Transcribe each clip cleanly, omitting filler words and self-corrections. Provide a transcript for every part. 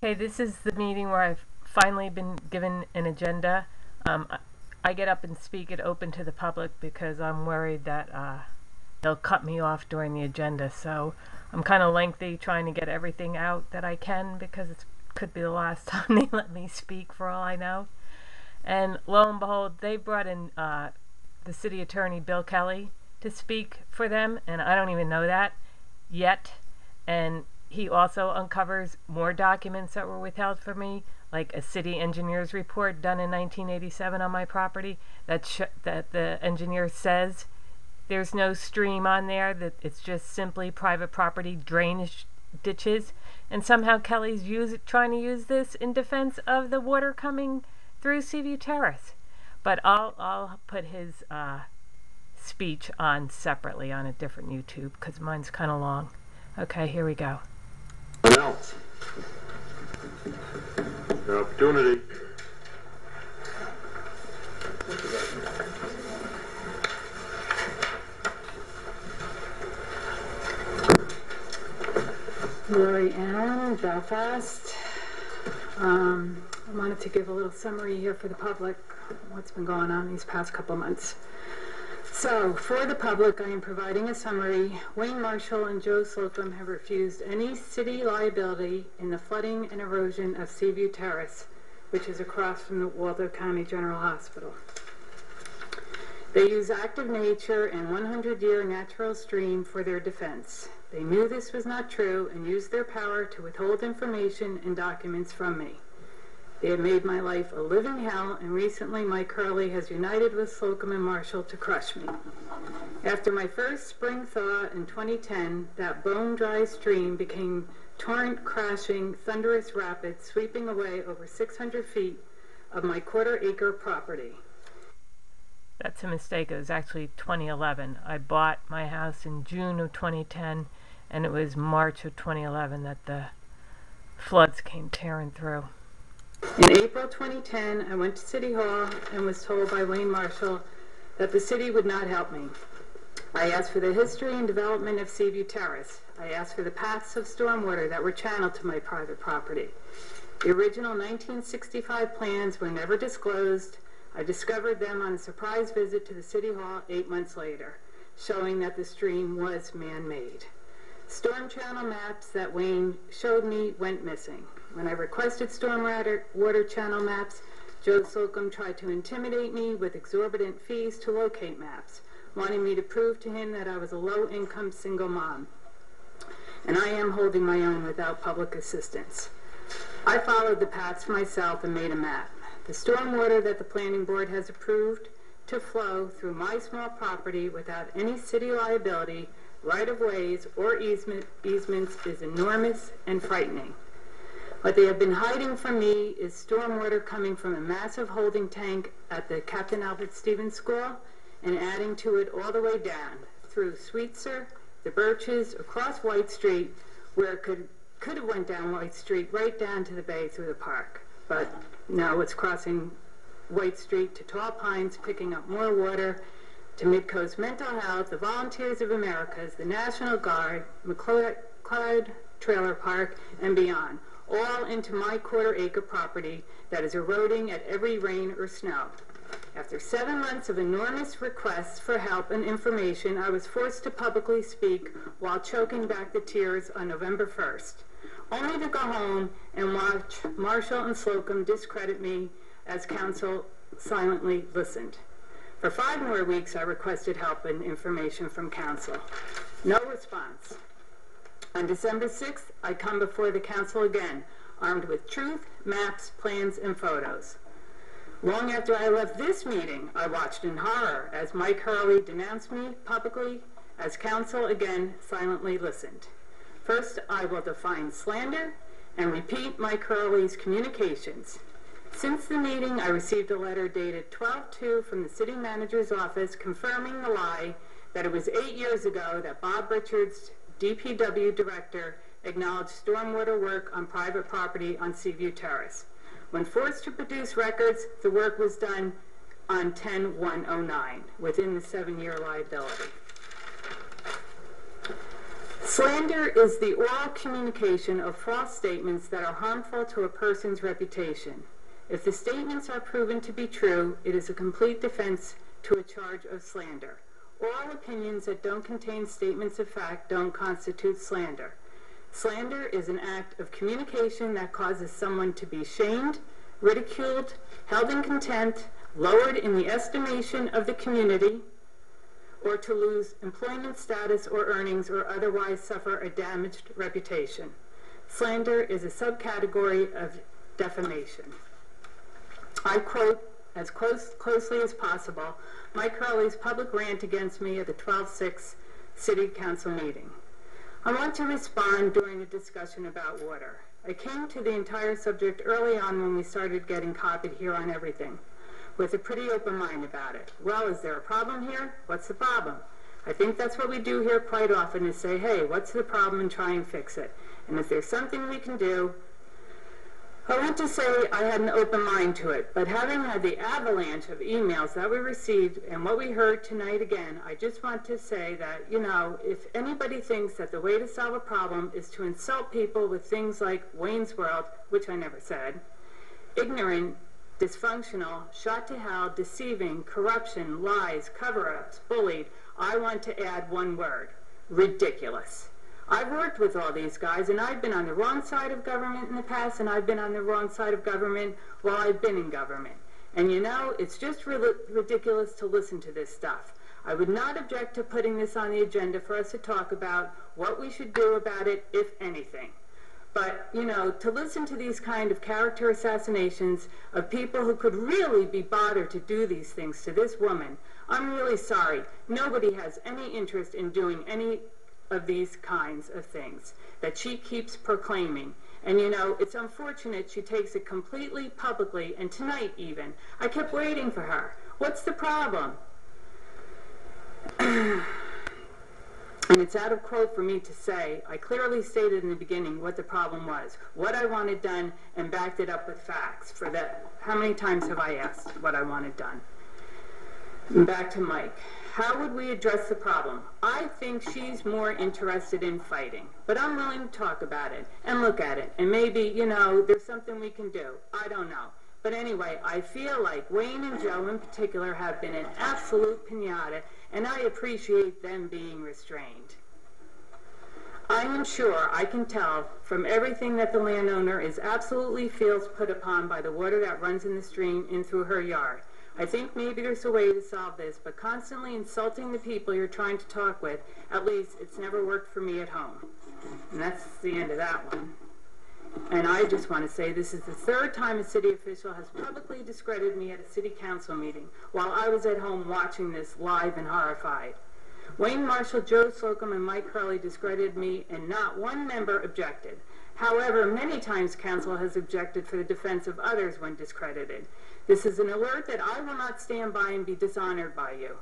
Okay, this is the meeting where I've finally been given an agenda. I get up and speak it open to the public because I'm worried that they'll cut me off during the agenda. So I'm kind of lengthy trying to get everything out that I can because it could be the last time they let me speak for all I know. And lo and behold, they brought in the city attorney, Bill Kelly, to speak for them, and I don't even know that yet. And he also uncovers more documents that were withheld from me, like a city engineer's report done in 1987 on my property that the engineer says there's no stream on there, that it's just simply private property drainage ditches. And somehow Kelly's trying to use this in defense of the water coming through Seaview Terrace. But I'll put his speech on separately on a different YouTube because mine's kind of long. Okay, here we go. Else. The opportunity. Lori Allen, Belfast. I wanted to give a little summary here for the public, what's been going on these past couple months. So, for the public, I am providing a summary. Wayne Marshall and Joe Slocum have refused any city liability in the flooding and erosion of Seaview Terrace, which is across from the Waldo County General Hospital. They use active nature and 100-year natural stream for their defense. They knew this was not true and used their power to withhold information and documents from me. They have made my life a living hell, and recently Mike Hurley has united with Slocum and Marshall to crush me. After my first spring thaw in 2010, that bone-dry stream became torrent-crashing, thunderous rapids sweeping away over 600 feet of my quarter-acre property. That's a mistake. It was actually 2011. I bought my house in June of 2010, and it was March of 2011 that the floods came tearing through. In April 2010, I went to City Hall and was told by Wayne Marshall that the city would not help me. I asked for the history and development of Seaview Terrace. I asked for the paths of stormwater that were channeled to my private property. The original 1965 plans were never disclosed. I discovered them on a surprise visit to the City Hall 8 months later, showing that the stream was man-made. Storm channel maps that Wayne showed me went missing. When I requested water channel maps, Joe Slocum tried to intimidate me with exorbitant fees to locate maps, wanting me to prove to him that I was a low-income single mom. And I am holding my own without public assistance. I followed the paths myself and made a map. The stormwater that the planning board has approved to flow through my small property without any city liability, right-of-ways, or easements is enormous and frightening. What they have been hiding from me is stormwater coming from a massive holding tank at the Captain Albert Stevens School and adding to it all the way down through Sweetser, the Birches, across White Street, where it could have went down White Street right down to the bay through the park. But no, it's crossing White Street to Tall Pines, picking up more water, to Midcoast Mental Health, the Volunteers of Americas, the National Guard, McLeod Trailer Park, and beyond, all into my quarter-acre property that is eroding at every rain or snow. After 7 months of enormous requests for help and information, I was forced to publicly speak while choking back the tears on November 1st, only to go home and watch Marshall and Slocum discredit me as council silently listened. For 5 more weeks, I requested help and information from council. No response. On December 6th, I come before the council again, armed with truth, maps, plans, and photos. Long after I left this meeting, I watched in horror as Mike Hurley denounced me publicly, as council again silently listened. First, I will define slander and repeat Mike Hurley's communications. Since the meeting, I received a letter dated 12/2 from the city manager's office confirming the lie that it was 8 years ago that Bob Richards, DPW director, acknowledged stormwater work on private property on Seaview Terrace. When forced to produce records, the work was done on 10/1/09, within the 7-year liability. Slander is the oral communication of false statements that are harmful to a person's reputation. If the statements are proven to be true, it is a complete defense to a charge of slander. Oral opinions that don't contain statements of fact don't constitute slander. Slander is an act of communication that causes someone to be shamed, ridiculed, held in contempt, lowered in the estimation of the community, or to lose employment status or earnings or otherwise suffer a damaged reputation. Slander is a subcategory of defamation. I quote as closely as possible Mike Hurley's public rant against me at the 12/6 City Council meeting. I want to respond during a discussion about water. I came to the entire subject early on when we started getting copied here on everything, with a pretty open mind about it. Well, is there a problem here? What's the problem? I think that's what we do here quite often, is say, hey, what's the problem, and try and fix it. And if there's something we can do, I want to say I had an open mind to it, but having had the avalanche of emails that we received and what we heard tonight again, I just want to say that, if anybody thinks that the way to solve a problem is to insult people with things like Wayne's World, which I never said, ignorant, dysfunctional, shot to hell, deceiving, corruption, lies, cover-ups, bullied, I want to add one word: ridiculous. I've worked with all these guys, and I've been on the wrong side of government in the past, and I've been on the wrong side of government while I've been in government. And it's just ridiculous to listen to this stuff. I would not object to putting this on the agenda for us to talk about what we should do about it, if anything. But, to listen to these kind of character assassinations of people who could really be bothered to do these things to this woman, I'm really sorry. Nobody has any interest in doing any of these kinds of things that she keeps proclaiming. And it's unfortunate she takes it completely publicly, and tonight even. I kept waiting for her. What's the problem? And it's out of quote for me to say. I clearly stated in the beginning what the problem was, what I wanted done, and backed it up with facts. For that, how many times have I asked what I wanted done? And back to Mike. How would we address the problem? I think she's more interested in fighting, but I'm willing to talk about it and look at it, and maybe, there's something we can do. I don't know. But anyway, I feel like Wayne and Joe in particular have been an absolute piñata, and I appreciate them being restrained. I am sure I can tell from everything that the landowner is absolutely feels put upon by the water that runs in the stream in through her yard. I think maybe there's a way to solve this, but constantly insulting the people you're trying to talk with, at least it's never worked for me at home. And that's the end of that one. And I just want to say this is the third time a city official has publicly discredited me at a city council meeting while I was at home watching this live and horrified. Wayne Marshall, Joe Slocum, and Mike Hurley discredited me, and not one member objected. However, many times council has objected for the defense of others when discredited. This is an alert that I will not stand by and be dishonored by you.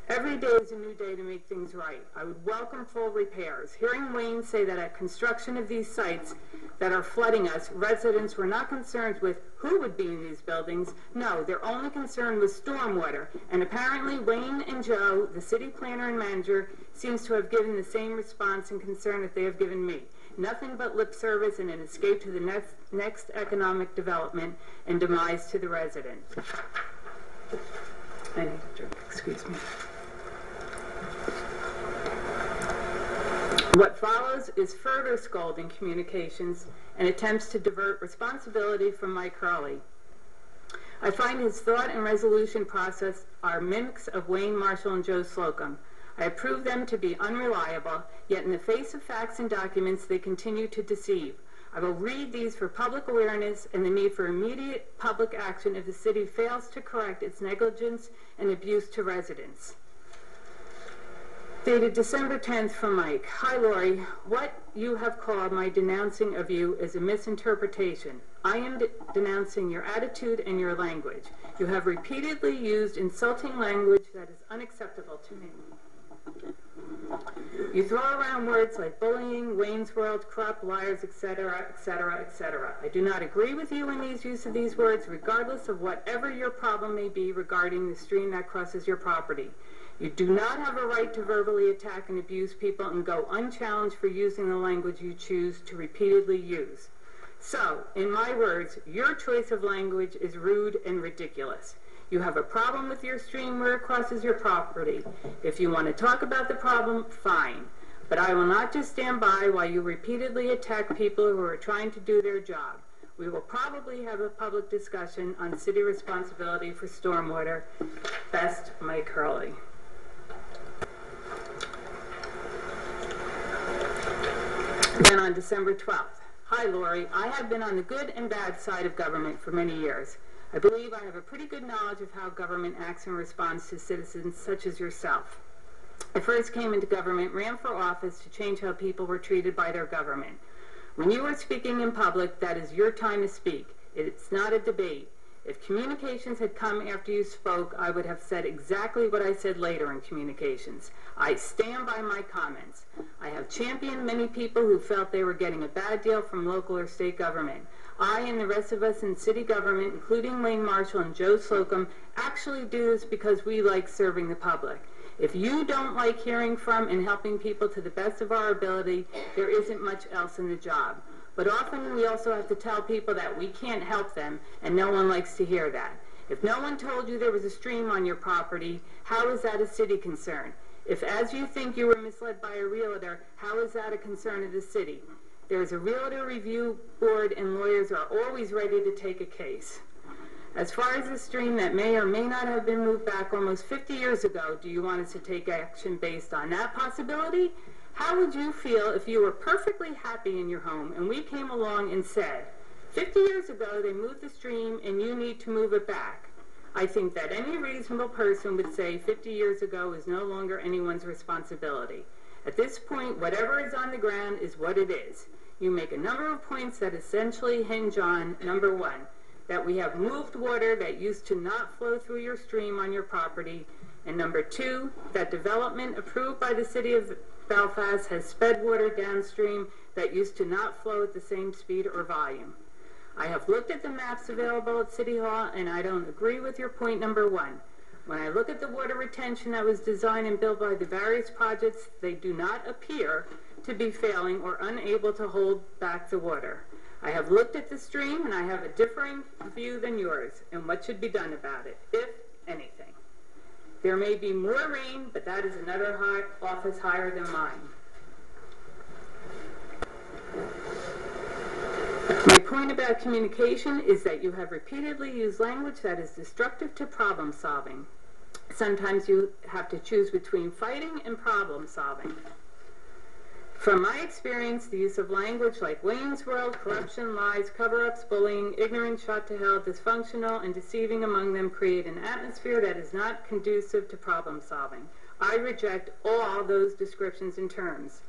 Every day is a new day to make things right. I would welcome full repairs. Hearing Wayne say that at construction of these sites that are flooding us, residents were not concerned with who would be in these buildings. No, they're only concerned with stormwater. And apparently Wayne and Joe, the city planner and manager, seems to have given the same response and concern that they have given me. Nothing but lip service and an escape to the next economic development and demise to the resident. I need a drink, excuse me. What follows is further scolding communications and attempts to divert responsibility from Mike Hurley. I find his thought and resolution process are mimics of Wayne Marshall and Joe Slocum. I approve them to be unreliable, yet in the face of facts and documents, they continue to deceive. I will read these for public awareness and the need for immediate public action if the city fails to correct its negligence and abuse to residents. Dated December 10th from Mike. Hi, Lori. What you have called my denouncing of you is a misinterpretation. I am denouncing your attitude and your language. You have repeatedly used insulting language that is unacceptable to me. You throw around words like bullying, Wayne's World, corrupt, liars, etc., etc., etc. I do not agree with you in these use of these words, regardless of whatever your problem may be regarding the stream that crosses your property. You do not have a right to verbally attack and abuse people and go unchallenged for using the language you choose to repeatedly use. So, in my words, your choice of language is rude and ridiculous. You have a problem with your stream where it crosses your property. If you want to talk about the problem, fine. But I will not just stand by while you repeatedly attack people who are trying to do their job. We will probably have a public discussion on city responsibility for stormwater. Best, Mike Hurley. Then on December 12th, hi Lori, I have been on the good and bad side of government for many years. I believe I have a pretty good knowledge of how government acts and responds to citizens such as yourself. I first came into government, ran for office to change how people were treated by their government. When you are speaking in public, that is your time to speak. It's not a debate. If communications had come after you spoke, I would have said exactly what I said later in communications. I stand by my comments. I have championed many people who felt they were getting a bad deal from local or state government. I and the rest of us in city government, including Wayne Marshall and Joe Slocum, actually do this because we like serving the public. If you don't like hearing from and helping people to the best of our ability, there isn't much else in the job. But often we also have to tell people that we can't help them, and no one likes to hear that. If no one told you there was a stream on your property, how is that a city concern? If, as you think, you were misled by a realtor, how is that a concern of the city? There is a realtor review board, and lawyers are always ready to take a case. As far as the stream that may or may not have been moved back almost 50 years ago, do you want us to take action based on that possibility? How would you feel if you were perfectly happy in your home and we came along and said, 50 years ago they moved the stream and you need to move it back? I think that any reasonable person would say 50 years ago is no longer anyone's responsibility. At this point, whatever is on the ground is what it is. You make a number of points that essentially hinge on, number one, that we have moved water that used to not flow through your stream on your property, and number two, that development approved by the city of Belfast has sped water downstream that used to not flow at the same speed or volume. I have looked at the maps available at City Hall, and I don't agree with your point number one. When I look at the water retention that was designed and built by the various projects, they do not appear to be failing or unable to hold back the water. I have looked at the stream, and I have a differing view than yours, and what should be done about it, if anything. There may be more rain, but that is another office higher than mine. My point about communication is that you have repeatedly used language that is destructive to problem solving. Sometimes you have to choose between fighting and problem solving. From my experience, the use of language like Wayne's World, corruption, lies, cover-ups, bullying, ignorance, shot to hell, dysfunctional, and deceiving among them create an atmosphere that is not conducive to problem solving. I reject all those descriptions and terms.